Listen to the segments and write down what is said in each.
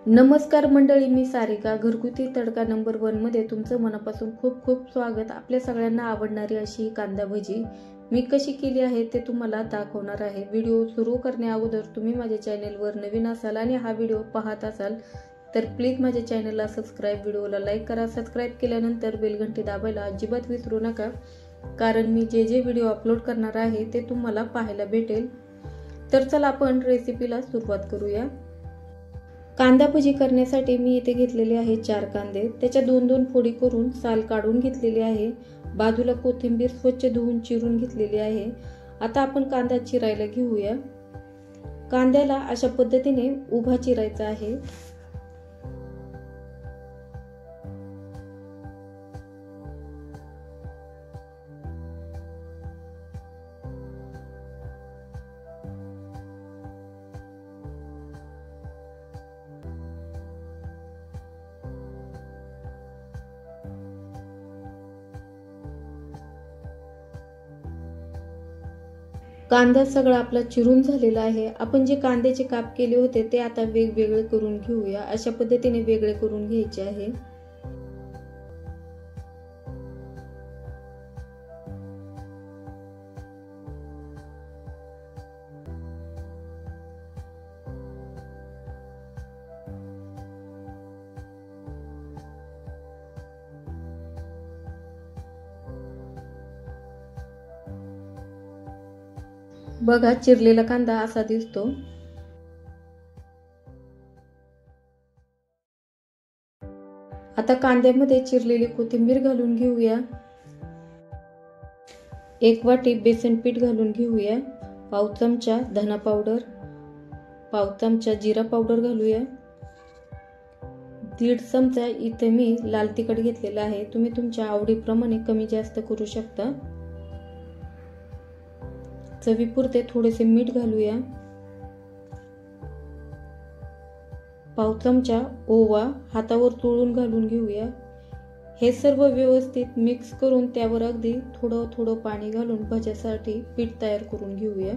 नमस्कार मंडळी, मी सारिका. घरगुती तडका नंबर 1 मध्ये तुमचं मनापासून खूप खूप स्वागत. आपल्या सगळ्यांना आवडणारी अशी ही कांदा भजी मी कशी केली आहे ते तुम्हाला दाखवणार आहे. व्हिडिओ सुरू करण्याअगोदर तुम्ही माझ्या चॅनलवर नवीन असाल आणि हा व्हिडिओ पाहत असाल तर प्लीज माझ्या चॅनलला सबस्क्राईब, व्हिडिओला लाईक करा. सबस्क्राईब केल्यानंतर बेल घंटी दाबायला अजिबात विसरू नका, कारण मी जे जे व्हिडिओ अपलोड करणार आहे ते तुम्हाला पाहायला भेटेल. तर चला आपण रेसिपीला सुरुवात करूया. कांदा भजी करण्यासाठी मी इथे घेतलेले आहे 4 कांदे. त्याच्या 2-2 फोडी करून साल काढून घेतलेली आहे. बाजूला कोथिंबीर स्वच्छ धुवून चिरून घेतलेली आहे. आता आपण कांदा चिरायला घेऊया. कांद्याला अशा पद्धतीने उभा चिरायचा आहे. कांदा सगळा आपला चिरून झालेला आहे. आपण जे कांद्याचे काप केले होते ते आता वेगवेगळे करून घेऊया. अशा पद्धतीने वेगळे करून घ्यायचे आहे. बघा, चिरलेला कांदा असा दिसतो. आता कांद्यामध्ये चिरलेली कोथिंबीर घालून घेऊया. 1 वाटी बेसन पीठ घालून घेऊया. पाव चमचा धना पावडर, पाव चमचा जिरा पावडर घालूया. 1.5 चमचा इथे मी लाल तिखट घेतलेला आहे. तुम्ही तुमच्या आवडीप्रमाणे कमी जास्त करू शकता. चवीपुरते थोडेसे मीठ घालूया. पाव चमचा ओवा हातावर चोळून घालून घेऊया. हे सर्व व्यवस्थित मिक्स करून त्यावर अगदी थोडं थोडं पाणी घालून भज्यासाठी पीठ तयार करून घेऊया.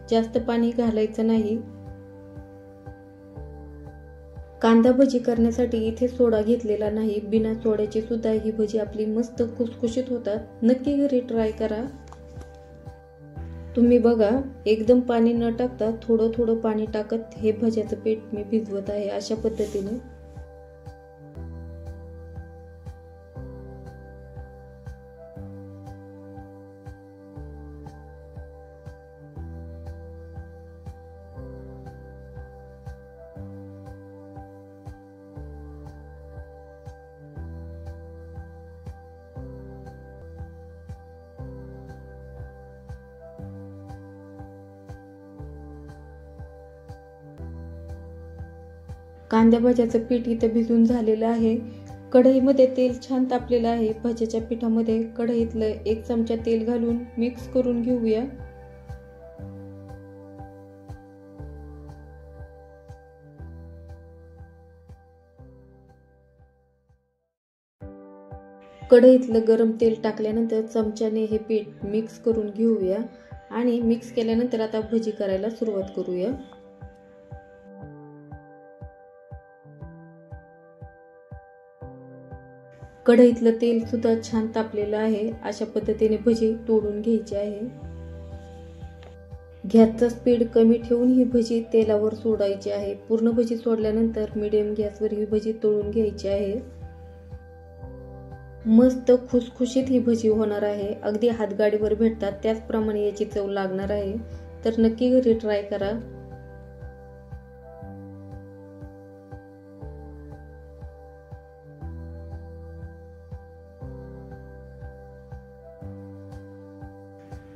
जास्त पाणी घालायचं नाही. कांदा भजी करण्यासाठी इथे सोडा घेतलेला नाही. बिना सोड्याची सुद्धा ही भजी आपली मस्त खुसखुशीत होतात. नक्की घरी ट्राय करा. तुम्ही बघा, एकदम पाणी न टाकता थोडं थोडं पाणी टाकत हे भज्याचं पीठ मी भिजवत आहे. अशा पद्धतीने कांद्या भज्याचं पीठ इथे भिजून झालेलं आहे. कढईमध्ये तेल छान तापलेलं आहे. भज्याच्या पिठामध्ये कढईतलं 1 चमचा तेल घालून मिक्स करून घेऊया. कढईतलं गरम तेल टाकल्यानंतर चमच्याने हे पीठ मिक्स करून घेऊया आणि मिक्स केल्यानंतर आता भजी करायला सुरुवात करूया. कढईतलं तेल सुद्धा छान तापलेलं आहे. अशा पद्धतीने भजी तोडून घ्यायची आहे. गॅसचा स्पीड कमी ठेवून ही भजी तेलावर सोडायची आहे. पूर्ण भजी सोडल्यानंतर मीडियम गॅसवर ही भजी तळून घ्यायची आहे. मस्त खुसखुशीत ही भजी होणार आहे. अगदी हातगाडीवर भेटतात त्याचप्रमाणे याची चव लागणार आहे. तर नक्की घरी ट्राय करा.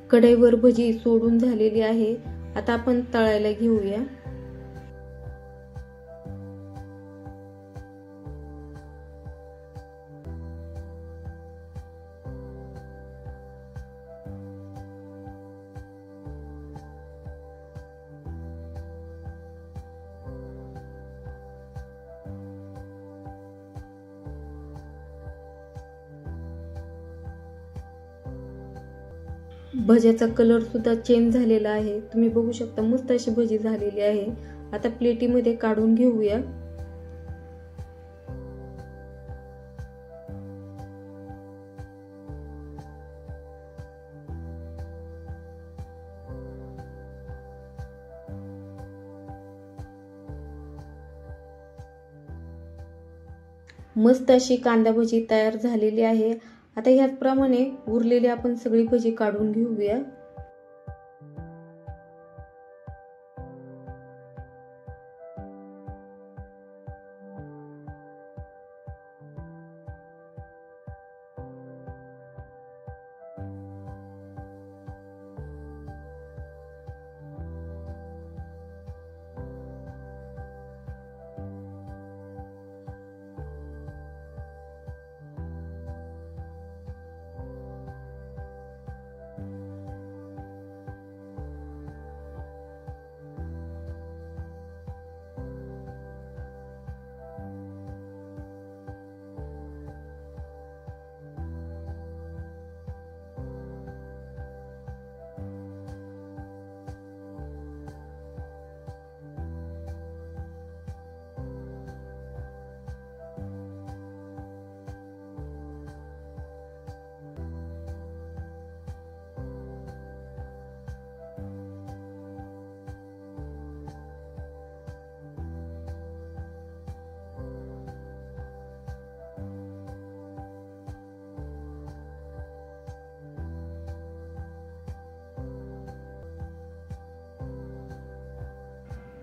कढईवर भजी सोडून झालेली आहे. आता आपण तळायला घेऊया. भज्याचा कलर सुद्धा चेंज झालेला आहे. तुम्ही बघू शकता मस्त अशी भजी झालेली आहे. आता प्लेटीमध्ये काढून घेऊया. मस्त अशी कांदा भजी तयार झालेली आहे। आता ह्याचप्रमाणे उरलेली आपण सगळी भजी काढून घेऊया।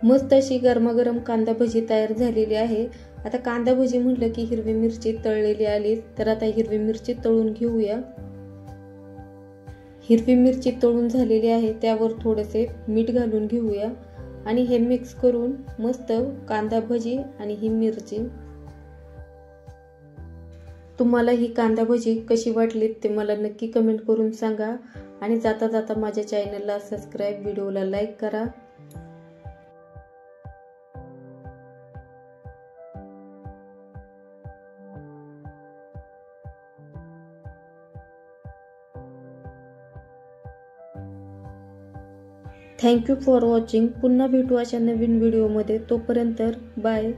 मस्त अशी गरमागरम कांदा भजी तयार झालेली आहे। आता कांदा भजी म्हटलं की हिरवी मिरची तळलेली आली, तर आता हिरवी मिरची तळून घेऊया। हिरवी मिरची तळून झालेली आहे, त्यावर थोडेसे मीठ घालून घेऊया आणि हे मिक्स करून मस्त कांदा भजी आणि ही मिरची। तुम्हाला ही कांदा भजी कशी वाटली ते मला नक्की कमेंट करून सांगा आणि जाता जाता माझ्या चॅनलला सबस्क्राइब, व्हिडिओला लाईक करा। Thank you for watching. पुन्हा भेटू अशा नवीन व्हिडिओमध्ये, तोपर्यंत बाय।